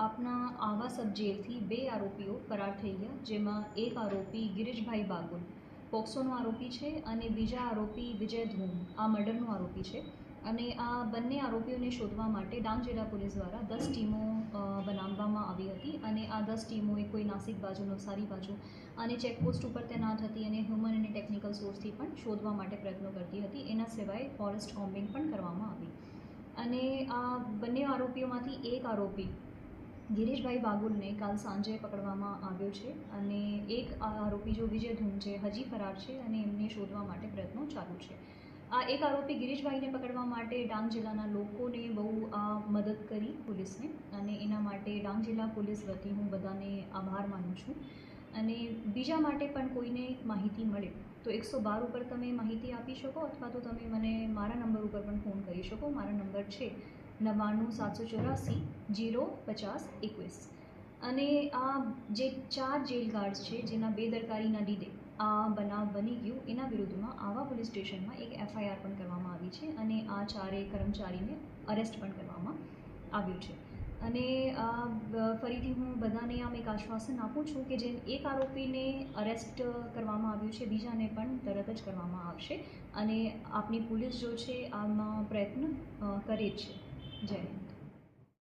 આપના આવા સબ જેલથી 2 આરોપીઓ ફરાર થઈ ગયા, જેમાં એક આરોપી ગિરીશભાઈ બાગુલ પોક્સોનો આરોપી છે અને બીજા આરોપી વિજય ધૂમ આ મર્ડરનો આરોપી છે. અને આ બંને આરોપીઓને શોધવા માટે ડાંગ જિલ્લા પોલીસ દ્વારા 10 ટીમો બનાવવામાં આવી હતી અને આ 10 ટીમોએ કોઈ નાસિક બાજુ, નવસારી બાજુ અને ચેકપોસ્ટ ઉપર તૈનાત હતી અને હ્યુમન અને ટેકનિકલ સોર્સથી પણ શોધવા માટે પ્રયત્નો કરતી હતી. એના સિવાય ફોરેસ્ટ કોમ્બિંગ પણ કરવામાં આવી અને આ બંને આરોપીઓમાંથી એક આરોપી ગિરીશભાઈ બાગુલને કાલ સાંજે પકડવામાં આવ્યો છે અને એક આરોપી જો વિજય ધૂમ છે હજી ફરાર છે અને એમને શોધવા માટે પ્રયત્નો ચાલુ છે. આ એક આરોપી ગિરીશભાઈને પકડવા માટે ડાંગ જિલ્લાના લોકોને બહુ મદદ કરી પોલીસને અને એના માટે ડાંગ જિલ્લા પોલીસ વતી હું બધાને આભાર માનું છું. અને બીજા માટે પણ કોઈને માહિતી મળે તો 112 ઉપર તમે માહિતી આપી શકો અથવા તો તમે મને મારા નંબર ઉપર પણ ફોન કરી શકો. મારા નંબર છે 99 784 050 21. અને આ જે 4 જેલ ગાર્ડ્સ છે જેના બેદરકારીના લીધે આ બનાવ બની ગયું, એના વિરુદ્ધમાં આવા પોલીસ સ્ટેશનમાં એક FIR પણ કરવામાં આવી છે અને આ 4 કર્મચારીને અરેસ્ટ પણ કરવામાં આવ્યું છે. અને ફરીથી હું બધાને આમ એક આશ્વાસન આપું છું કે જેમ એક આરોપીને અરેસ્ટ કરવામાં આવ્યું છે, બીજાને પણ તરત જ કરવામાં આવશે અને આપણી પોલીસ જો છે આમાં પ્રયત્ન કરે જ છે. જય હિન્દ.